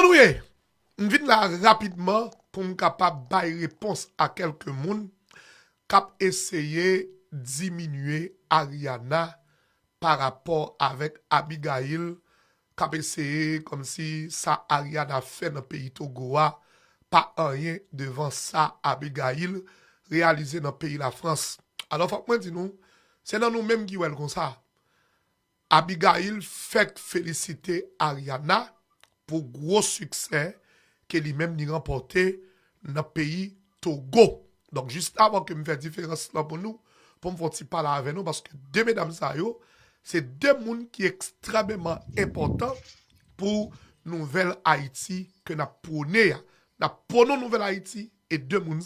Anouye, je viens là rapidement pour me capable de réponse à quelques monde qui essayé de diminuer Ariana par rapport avec Abigail, qui a essayé comme si ça Ariana fait dans le pays Togo, pas rien devant ça Abigail réalisé dans le pays la France. Alors, faut que moi dire nous, c'est dans nous-mêmes qui comme ça. Abigail fait féliciter Ariana pour gros succès que lui-même a remporté dans le pays Togo. Donc, juste avant que je fasse différence là pour nous, pour me faire parler avec nous, parce que deux mesdames, c'est deux mondes qui sont extrêmement importants pour Nouvelle Haïti que nous prônons. Nous prônons Nouvelle Haïti et deux mondes,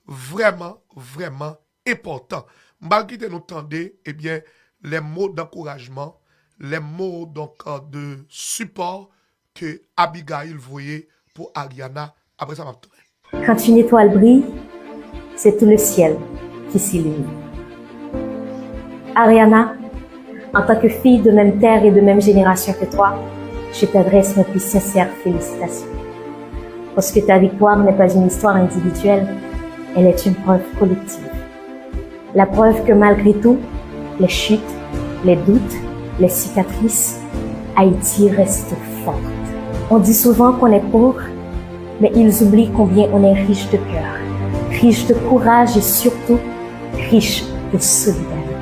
vraiment, vraiment importants. Malgré nous tendre, eh bien, les mots d'encouragement, les mots donc de support que Abigail voyait pour Ariana. Après ça, Quand une étoile brille, c'est tout le ciel qui s'illumine. Ariana, en tant que fille de même terre et de même génération que toi, je t'adresse mes plus sincères félicitations. Parce que ta victoire n'est pas une histoire individuelle, elle est une preuve collective. La preuve que malgré tout, les chutes, les doutes, les cicatrices, Haïti reste forte. On dit souvent qu'on est pauvre, mais ils oublient combien on est riche de cœur, riche de courage et surtout riche de solidarité.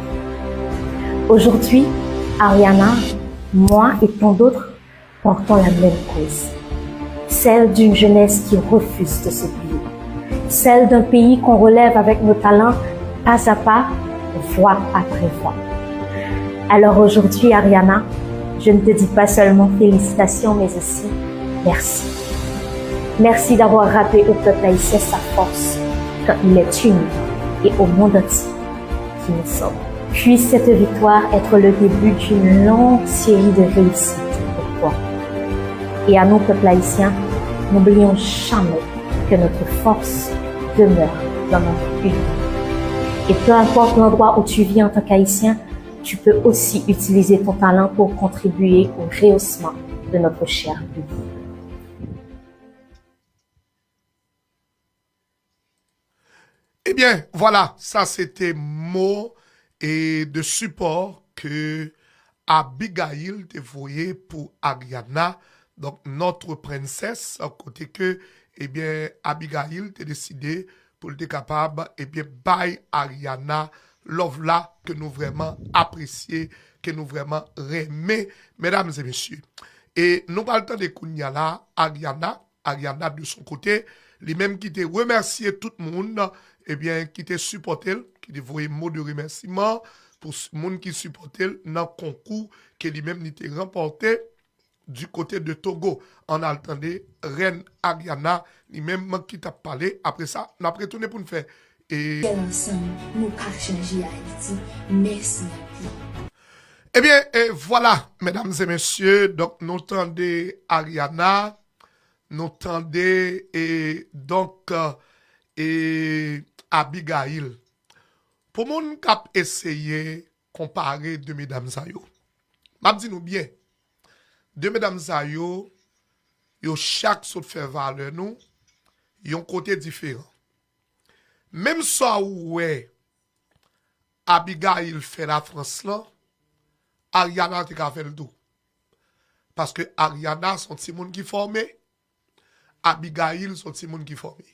Aujourd'hui, Ariana, moi et tant d'autres portons la même cause. Celle d'une jeunesse qui refuse de se plier. Celle d'un pays qu'on relève avec nos talents pas à pas, voie après voie. Alors aujourd'hui, Ariana, je ne te dis pas seulement félicitations, mais aussi merci. Merci d'avoir rappelé au peuple haïtien sa force quand il est uni et au monde entier qui nous sommes. Puisse cette victoire être le début d'une longue série de réussites pour toi. Et à nous, peuple haïtien, n'oublions jamais que notre force demeure dans notre unité. Et peu importe l'endroit où tu vis en tant qu'haïtien, tu peux aussi utiliser ton talent pour contribuer au rehaussement de notre cher pays. Eh bien, voilà, ça c'était mot et de support que Abigail te voyait pour Ariana, donc notre princesse, à côté que, eh bien, Abigail te décidé pour être capable, eh bien, by Ariana, love là, que nous vraiment apprécier, que nous vraiment aimer, mesdames et messieurs. Et nous parlons de Kounia là, Ariana de son côté, lui-même qui te remercié tout le monde, eh bien, qui te supporté, qui te voyait mot de remerciement pour le monde qui supportait dans le concours que lui-même n'était remporté du côté de Togo. On a entendu Reine Ariana, lui-même qui t'a parlé. Après ça, on a retourné pour nous faire. Et... ensemble, nous pas changer Haïti. Merci. Eh bien, voilà, mesdames et messieurs, donc nous tendez Ariana, nous tendez et donc et Abigail. Pour mon cap essayer comparer deux mesdames Zayo. M'a dit nous bien. Deux mesdames Zayo, yo chaque saut fait valeur nous, yon côté différent. Même ça ouais Abigail fait la France là, Ariana te ka fait le tout. Parce que Ariana son petit monde qui formé, Abigail son petit monde qui formé.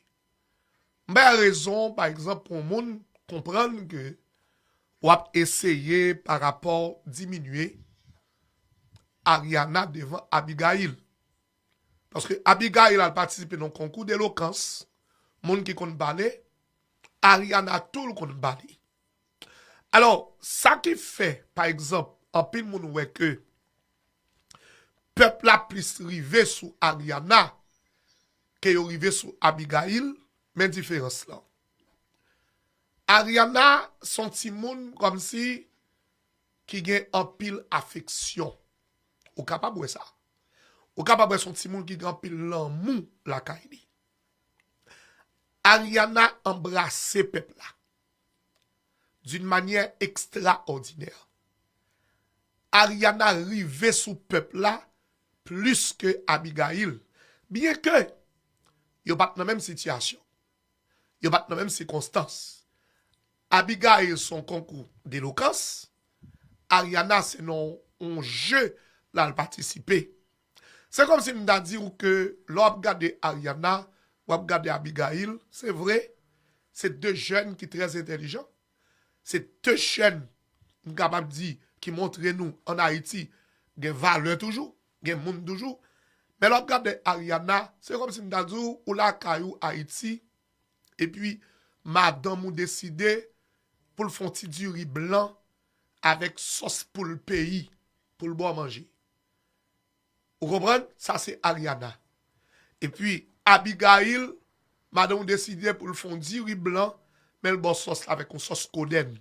Mais raison par exemple pour monde comprendre que ou a essayé par rapport diminuer Ariana devant Abigail. Parce que Abigail a participé dans le concours d'éloquence, monde qui compte parler, Ariana tout le compte parler. Alors, ça qui fait, par exemple, en pile moun ouais que peuple a plus rivé sous Ariana que yo rivé sous Abigail, mais différence là. Ariana son ti moun comme si qui gen en pile affection. Ou capable de ça. Ou capable de son ti moun qui gen en pile l'amour la kaili. Ariana embrasse peuple là d'une manière extraordinaire. Ariana rive sous peuple là plus que Abigail. Bien que yo pas dans la même situation, yo pas dans la même circonstance. Abigail son concours d'éloquence, Ariana c'est non un jeu là le participer. C'est comme si m'da dit que l'on regarde Ariana ou regarde Abigail, c'est vrai, c'est deux jeunes qui sont très intelligents. C'est deux jeunes capable dire qui montrent nous en Haïti des valeurs toujours, des monde toujours. Mais l'on regarde Ariana, c'est comme si m'da dit ou la caillou Haïti et puis madame ou décidé pour le font du riz blanc avec sauce pour le pays, pour le boire manger. Vous comprenez? Ça, c'est Ariana. Et puis, Abigail, madame décidé pour le fond du riz blanc, mais le bon sauce avec une sauce coden.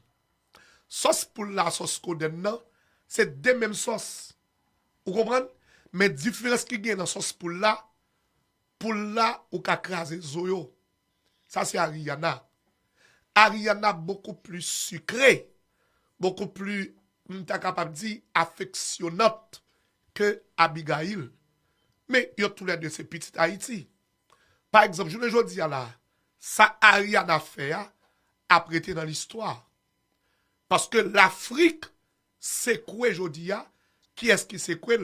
Sauce pour la sauce coden, non, c'est des mêmes sauces. Vous comprenez? Mais différence qui gagne dans sauce pour là, ou ka krasé zoyo. Ça, c'est Ariana. Ariana beaucoup plus sucrée, beaucoup plus, t'as capable de dire, affectionnante que Abigail. Mais il y a tous les deux ces petites Haïti. Par exemple, je le dis là, ça Ariana fait a prêté dans l'histoire. Parce que l'Afrique, c'est quoi je dis, qui est-ce qui c'est quoi?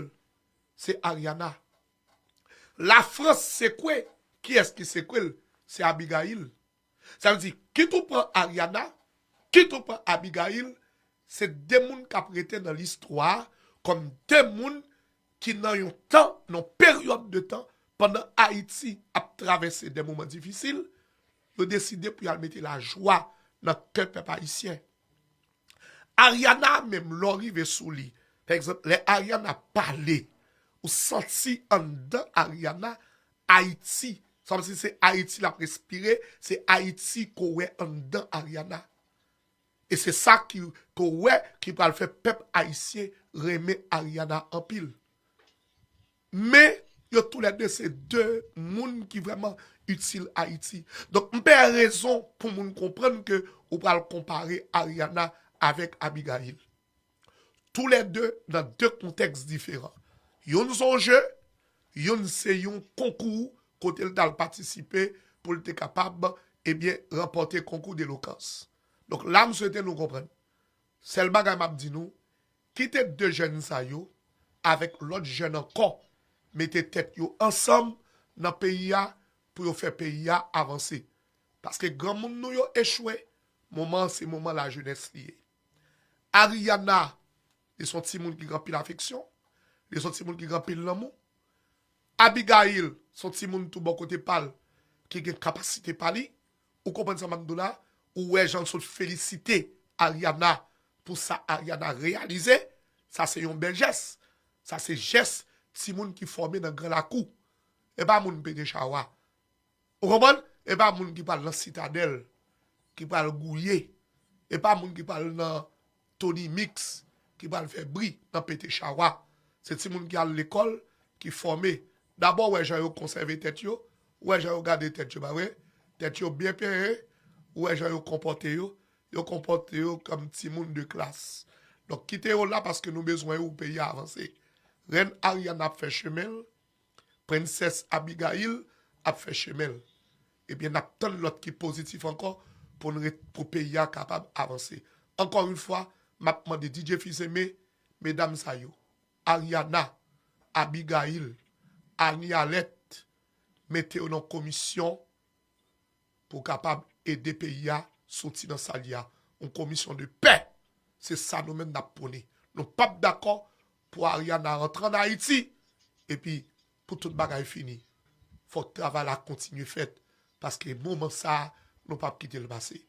C'est Ariana. La France, c'est quoi? Qui est-ce qui c'est quoi? C'est Abigail. Ça veut dire, qui tout prend Ariana, qui tout prend Abigail, c'est des gens qui ont prêté dans l'histoire comme des gens qui dans un temps, dans une période de temps, pendant Haïti a traversé des moments difficiles, ils ont décidé pour y mettre la joie dans le peuple haïtien. Ariana même l'arrivé sous lui. Par exemple, les Ariana parlé, ou senti en dedans Ariana, Haïti. Comme si c'est Haïti la respiré, c'est Haïti qu'on est en dedans Ariana. Et c'est ça qui va le faire peuple haïtien remet Ariana en pile. Mais, il y a tous les deux, c'est deux mondes qui vraiment utiles Haïti. Donc, on peut avoir raison pour nous comprendre que on va comparer Ariana avec Abigail. Tous les deux, dans deux contextes différents. Yon son jeu, yon c'est un concours, côté le participer pour être capable, eh bien, remporter le concours d'éloquence. Donc, là, je souhaite nous comprendre. C'est le bagage m'a dit nous, quittez deux jeunes ça yo, avec l'autre jeune encore, mettez tête yo ensemble dans le pays pour faire pays avancer. Parce que grand monde nous yo échoué, moment c'est moment la jeunesse liée. Ariana, ils sont petits monde qui remplit l'affection, ils sont petits monde qui remplit l'amour. Abigail, sont petits monde tout bon côté parle qui a une capacité parler. Ou comprenez ça là, ou ouais j'en sont féliciter Ariana pour ça Ariana réalisé, ça c'est un bel geste. Ça c'est geste si moun qui formé dans grand la cour. Et pas moun pété chawa. Vous comprenez? Et pas moun qui parle dans citadelle, qui parle gouillé. Et pas moun qui parle dans Tony Mix, qui parle faire bris dans pété chawa. C'est si moun qui a l'école qui formé. D'abord ouais j'ai conservé tête yo, ouais j'ai regardé tête yo ba ouais, tête yo bien payé, ouais j'ai comporté yo comme petit moun de classe. Donc quittez yo là parce que nous besoin au pays avancer. Reine Ariana a fait chemin, princesse Abigail a fait chemin. Et bien, on a l'autre qui est positif encore pour le pays capable d'avancer. Encore une fois, je demande DJ Fils-Aimé, mesdames Sayo, Ariana, Abigail, Anialette, mettez-vous dans commission pour capable aider le pays à sortir dans sa lia. Une commission de paix. C'est ça nous-mêmes nous ne sommes pas d'accord pour Ariana rentrer en Haïti. Et puis, pour tout le bagage fini, il faut que le travail continue fait. Parce que le moment ça, nous ne pouvons pas quitter le passé.